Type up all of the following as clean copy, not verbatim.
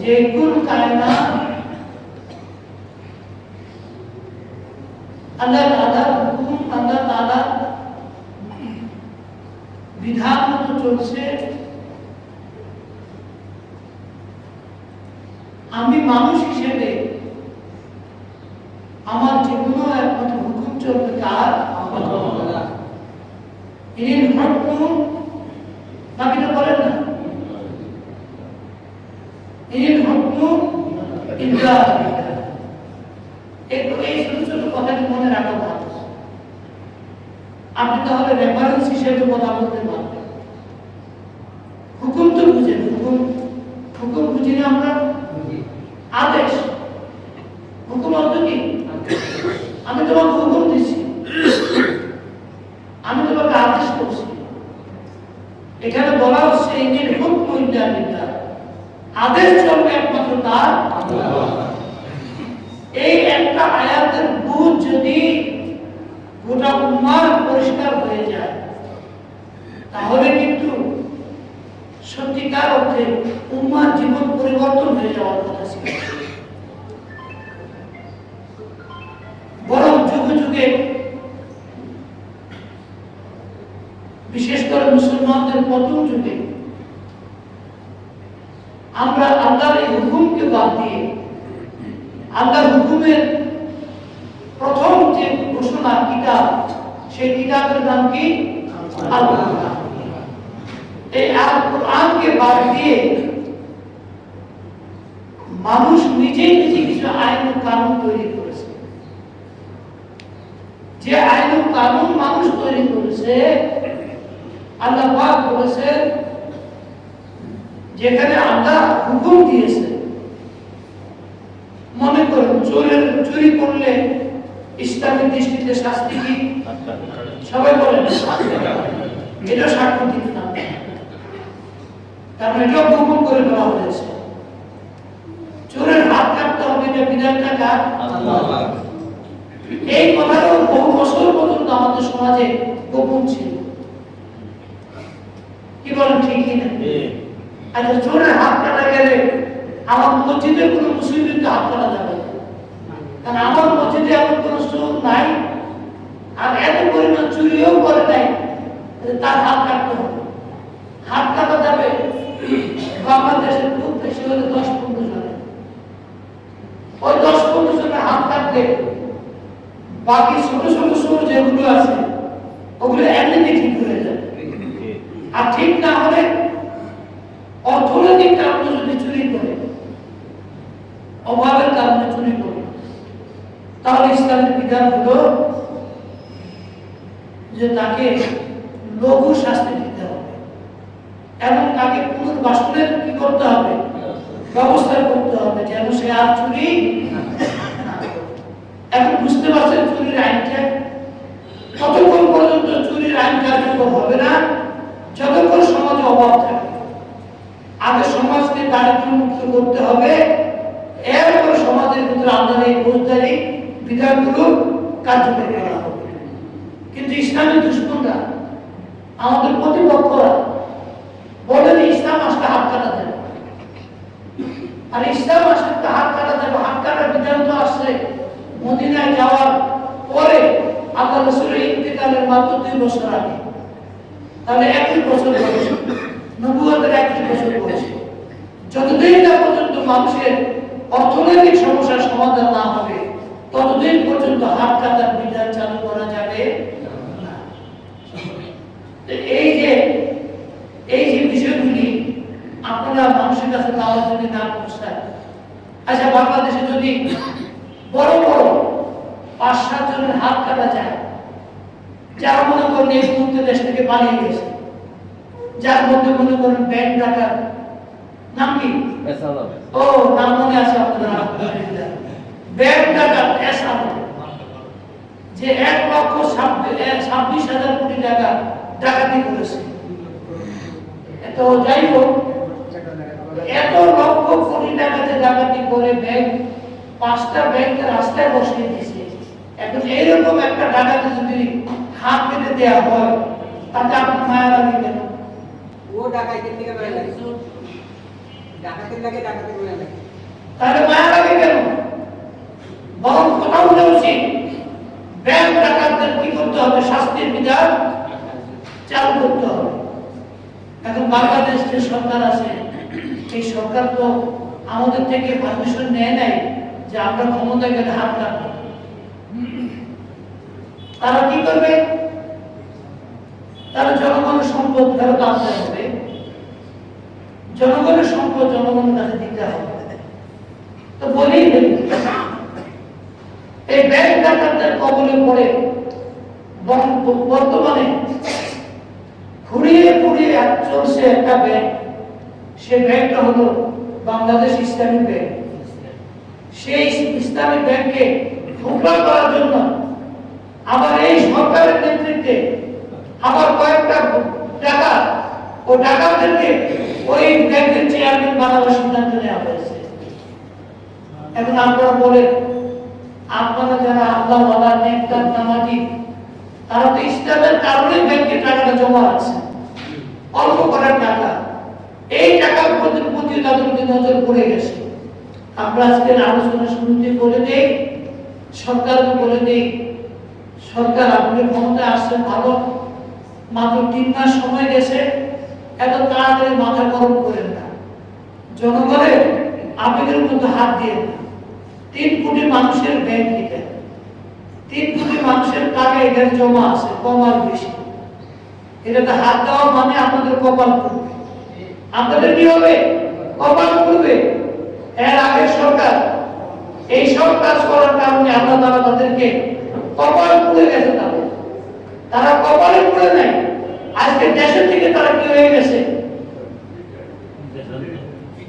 যে কুল কায়নাত আল্লাহ তাআলার হুকুম, আল্লাহ তাআলার বিধান মতো চলছে। আমি মানুষ হিসেবে আমার জীবনও একমাত্র হুকুম চলবে কার? আল্লাহ। ইনিল হুকুম, বাকিটা বলেন না, ইনিল হুকুম ইল্লা লিল্লাহ। একটু এই ছোট ছোট কথাটি মনে রাখা ভালো। আপনি তাহলে রেফারেন্স হিসেবে কথা বলতে পারবেন। হুকুম তো বুঝেন, হুকুম হুকুম বুঝি না আমরা? আদেশ। হুকুম অর্থ কি? আমি তোমাকে হুকুম দিচ্ছি, আমি তোমাকে আদেশ করছি। এখানে বলা হচ্ছে ইনিল হুকমু ইল্লা লিল্লাহ, আদেশ চলবে একমাত্র তার আল্লাহ। এই একটা আয়াতের বুঝ যদি গোটা উম্মার পরিষ্কার হয়ে যায়, তাহলে কিন্তু সত্যিকার অর্থে উম্মার জীবন পরিবর্তন হয়ে যাওয়ার কথা ছিল। বরং যুগে যুগে বিশেষ করে মুসলমানদের প্রথম যুগে আমরা আল্লাহর এই হুকুমকে বাদ দিয়ে আল্লাহর হুকুমের প্রথম যে ঘোষণা কিতাব, সেই কিতাবের নাম কি? আল কোরআন। এই আল কোরআনকে বাদ দিয়ে মানুষ নিজেই নিজে কিছু আইন ও কানুন তৈরি করেছে। যে আইন ও কানুন মানুষ তৈরি করেছে, আল্লাহ পাক বলেছেন যেখানে আল্লাহ হুকুম দিয়েছে, মনে করুন চুরি করলে ইসলামের দৃষ্টিতে শাস্তি কি? সবাই বলেন এটা সাক্ষ্য দিতে না, কারণ এটাও হুকুম করে বলা হয়েছে। চোরের হাত কাটতে হবে, এটা বিধানটা কার? আল্লাহ। এই কথাটাও বহু বছর পর্যন্ত আমাদের সমাজে গোপন ছিল। কি বলেন, ঠিক কিনা? আচ্ছা, চোরের হাত কাটা গেলে আমার মসজিদে কোনো মুসলিমের হাত কাটা যাবে না, কারণ আমার মসজিদে এমন কোনো চোর নাই আর এত পরিমাণ চুরিও করে নাই তার হাত কাটতে হবে। হাত কাটা যাবে বাংলাদেশের খুব বেশি হলে 10-15 জনের। ওই 10-15 জনের হাত কাটলে বাকি ছোট ছোট চোর যেগুলো আছে ওগুলো এমনিতে ঠিক হয়ে যাবে। আর ঠিক না হলে অর্থনৈতিক কারণে যদি চুরি করে, অভাবের কারণে চুরি করে, তাহলে ইসলামের বিধান হলো যে তাকে লঘু শাস্তি দিতে হবে এবং তাকে পুনর্বাসনের কি করতে হবে? ব্যবস্থা করতে হবে, যেন সে আর চুরি না করে। এখন বুঝতে পারছেন চুরির আইনটা? ততক্ষণ পর্যন্ত চুরির আইন কার্যকর হবে না যতক্ষণ সমাজে অভাব থাকে। আগে সমাজকে দারিদ্র মুক্ত করতে হবে, এরপর সমাজের ভিতরে আমদানি বোঝদারি বিধানগুলো কার্যকর করা হবে। কিন্তু ইসলামের দুশ্মনরা, আমাদের প্রতিপক্ষরা বলেন ইসলাম আসলে হাত কাটা দেবে, আর ইসলাম আসলে হাত কাটা দেবে। হাত কাটার বিধান তো আসছে মদিনায় যাওয়ার পরে, আল্লাহ রাসূলের ইন্তেকালের মাত্র 2 বছর আগে। তাহলে 21 বছর বয়স, নবুয়তের 21 বছর বয়স। যতদিন না পর্যন্ত মানুষের অর্থনৈতিক সমস্যার সমাধান না হবে, ততদিন পর্যন্ত হাত কাটার বিধান চালু করা যাবে না। এই যে বিষয়গুলি আপনারা মানুষের কাছে পাওয়ার জন্য না পৌঁছায়। আচ্ছা, বাংলাদেশে যদি বড় বড় 5-7 জনের হাত কাটা যায়, যারা মনে করেন এই মুহূর্তে দেশ থেকে পালিয়ে গেছে, যার মধ্যে মনে করেন ব্যাংক ডাকাত, নাম কি? ও, নাম মনে আছে আপনারা? ব্যাংক ডাকাত যে 1,26,000 কোটি টাকা ডাকাতি করেছে। তো যাই হোক, এত লক্ষ কোটি টাকা যে ডাকাতি করে ব্যাংক 5টা ব্যাংকের রাস্তায় বসিয়ে দিয়েছে। এখন এইরকম একটা ডাকাতি যদি হাত কেটে দেওয়া হয়, তাতে আপনার মায়া লাগে কেন? ও ডাকাইতে থেকে বেড়ে লাগে তাহলে মায়া লাগে কেন? বরং কথা বলে উচিত ব্যাংক ডাকাতদের কি করতে হবে, শাস্তির বিধান চালু করতে হবে। এখন বাংলাদেশ যে সরকার আছে, এই সরকার তো আমাদের থেকে পারমিশন নেয় নাই যে আমরা ক্ষমতায় গেলে হাত রাখবো। তারা কি করবে? তারা জনগণের সম্পদ ফেরত আনতে হবে, জনগণের সম্পদ জনগণের কাছে দিতে হবে। তো বলেই ফেলি, এই ব্যাংক ডাকাতদের কবলে পড়ে বর্তমানে ঘুরিয়ে ঘুরিয়ে চলছে একটা ব্যাংক। সে ব্যাংকটা হলো বাংলাদেশ ইসলামী ব্যাংক। সেই ইসলামী ব্যাংকে ঠোকরা করার জন্য আবার এই সরকারের নেতৃত্বে আবার কয়েকটা টাকা ও ডাকাতদেরকে ওই ব্যাংকের চেয়ারম্যান বানানোর সিদ্ধান্ত নেওয়া হয়েছে। এখন আপনারা বলেন, আপনারা যারা আল্লাহওয়ালা নেককার নামাজি, তারা তো ইসলামের কারণে ব্যাংকে টাকাটা জমা আছে, অল্প করার টাকা। এই টাকার প্রতি তাদের নজর পড়ে গেছে। আমরা আজকের আলোচনা শুরুতে বলে দেই, সরকারকে বলে দেই, সরকার আপনি ক্ষমতায় আসছেন ভালো, মাত্র 3 মাস সময় গেছে, এত তাড়াতাড়ি মাথা গরম করেন না, জনগণের আবেগের মধ্যে হাত দিয়ে না। 3 কোটি মানুষের ব্যাংক এটা, 3 কোটি মানুষের টাকা এখানে জমা আছে, কম আর বেশি। এটাতে হাত দেওয়া মানে আমাদের কপাল পুড়বে। আপনাদের কি হবে? কপাল পুড়বে। এর আগের সরকার এই সব কাজ করার কারণে আল্লাহ তাআলা তাদেরকে কপাল পুড়ে গেছে। তারা কপালে পুড়ে নাই, আজকে দেশের থেকে তারা কি হয়ে গেছে?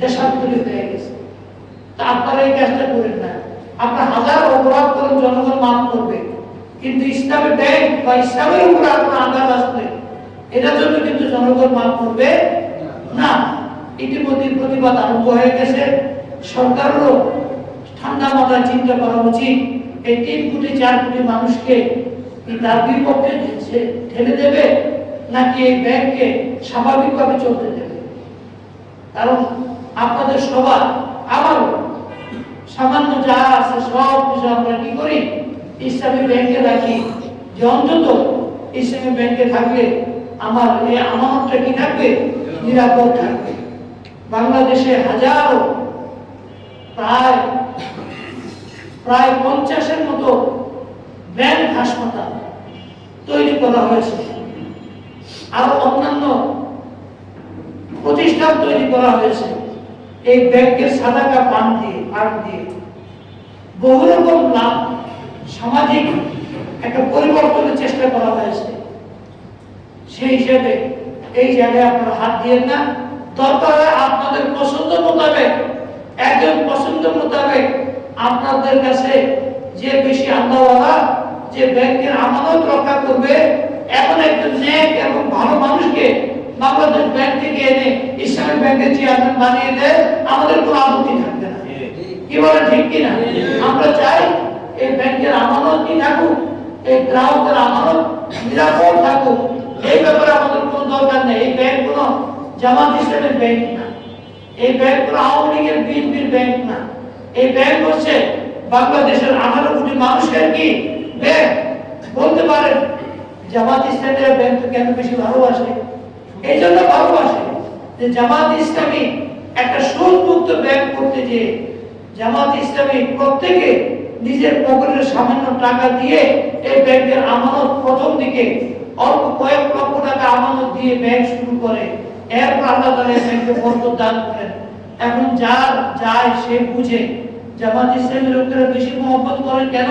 দেশান্তরী হয়ে গেছে। তা আপনারা এই কাজটা করেন না। আপনার হাজার অপরাধ করেন, জনগণ মাফ করবে, কিন্তু ইসলামী ব্যাংক বা ইসলামের উপর আপনার আঘাত আসবে, এটার জন্য কিন্তু জনগণ মাফ করবে না। ইতিমধ্যে প্রতিবাদ আরম্ভ হয়ে গেছে। সরকারেরও ঠান্ডা মাথায় চিন্তা করা উচিত, এই 3 কোটি 4 কোটি মানুষকে তার বিপক্ষে ঠেলে দেবে নাকি এই ব্যাংককে স্বাভাবিকভাবে চলতে দেবে। কারণ আপনাদের সবার, আমারও সামান্য যা আছে সব কিছু আমরা কি করি, ইসলামী ব্যাংকে রাখি, যে অন্তত ইসলামী ব্যাংকে থাকলে আমার এই আমানতটা কি থাকবে, নিরাপদ থাকবে। বাংলাদেশে হাজারো প্রায় 50-এর মতো ব্যাংক হাসপাতাল তৈরি করা হয়েছে, আরো অন্যান্য প্রতিষ্ঠান তৈরি করা হয়েছে এই ব্যাংকের সাদাকা পান দিয়ে বহু রকম লাভ, সামাজিক একটা পরিবর্তনের চেষ্টা করা হয়েছে। সেই হিসেবে এই জায়গায় আপনারা হাত দিয়ে না, দরকার হয় আপনাদের পছন্দ মোতাবেক, একজন পছন্দ মোতাবেক আপনাদের কাছে যে বেশি আল্লাহওয়ালা, যে ব্যাংকের আমানত রক্ষা করবে, এমন একজন নেক এবং ভালো মানুষকে বাংলাদেশ ব্যাংক থেকে এনে ইসলামী ব্যাংকের চেয়ারম্যান বানিয়ে দেয়, আমাদের কোনো আপত্তি থাকবে না। কি বলে ঠিক কিনা? আমরা চাই এই ব্যাংকের আমানত কি থাকুক, এই গ্রাহকের আমানত নিরাপদ থাকুক, এই ব্যাপারে আমাদের কোনো দরকার নেই। এই ব্যাংক কোনো জামাত ইসলামের ব্যাংক না, এই ব্যাংক কোনো আওয়ামী লীগের বিএনপির ব্যাংক না। এই ব্যাংক হচ্ছে বাংলাদেশের 18 কোটি মানুষের কি ব্যাংক। বলতে পারেন জামাত ইসলামের ব্যাংক তো কেন বেশি ভালোবাসে? এই জন্য ভালোবাসে যে জামাত ইসলামী একটা সুদমুক্ত ব্যাংক করতে, যে জামাত ইসলামী প্রত্যেকে নিজের পকেটের সামান্য টাকা দিয়ে এই ব্যাংকের আমানত প্রথম দিকে অল্প কয়েক লক্ষ টাকা আমানত দিয়ে ব্যাংক শুরু করে, এরপর আল্লাহ তাআলা এই ব্যাংকে বরকত দান করেন। এখন যার যায় সে বুঝে জামাত ইসলামের লোকেরা বেশি মহব্বত করেন কেন?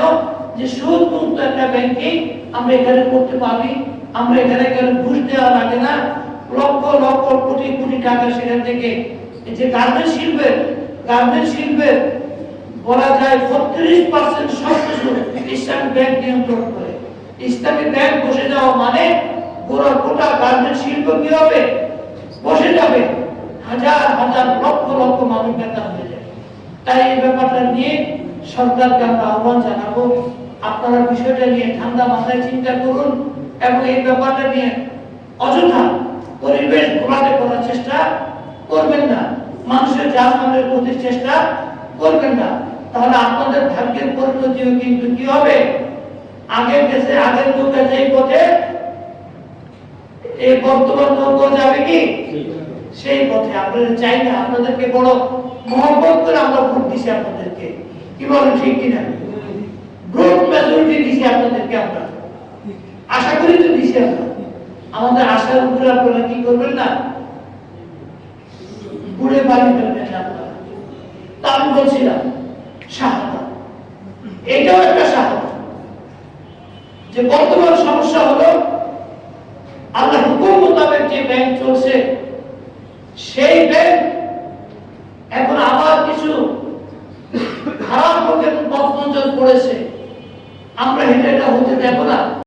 যে সুদ মুক্ত একটা ব্যাংকিং আমরা এখানে করতে পারি, আমরা এখানে ঘুষ দেওয়া লাগে না, লক্ষ লক্ষ কোটি কোটি টাকা সেখান থেকে। যে গার্মেন্টস শিল্পের বলা যায় 32% সব কিছু ইসলামী ব্যাংক নিয়ন্ত্রণ করে। ইসলামী ব্যাংক বসে যাওয়া মানে গোটা গার্মেন্টস শিল্প কি হবে? বসে যাবে, হাজার হাজার লক্ষ লক্ষ মানুষ বেকার হয়ে যাবে। তাই এই ব্যাপারটা নিয়ে সরকারকে আমরা আহ্বান জানাবো, আপনারা বিষয়টা নিয়ে ঠান্ডা মাথায় চিন্তা করুন এবং এই ব্যাপারটা নিয়ে অযথা পরিবেশ ঘোলাটে করার চেষ্টা করবেন না। মানুষের জানমালের প্রতি চেষ্টা করবেন না, তাহলে আপনাদের ভাগ্যের পরিণতিও কিন্তু কি হবে, আগের দেশে আগের যুগে যেই পথে এই বর্তমান নৌকা যাবে কি সেই পথে। আপনাদের চাই না, আপনাদেরকে বড় মহব্বত করে আমরা ভোট দিছি আপনাদেরকে, কি বলেন ঠিক কিনা? ভোট মেজরিটি দিছি আপনাদেরকে, আমরা আশা করি তো দিছি আমরা। আমাদের আশার উপরে আপনারা কি করবেন না, ঘুরে বাড়ি ফেলবেন না আপনারা। তা আমি বলছিলাম শাহাদাত, এটাও একটা শাহাদাত। যে বর্তমান সমস্যা হলো আল্লাহ হুকুম মোতাবেক যে ব্যাংক চলছে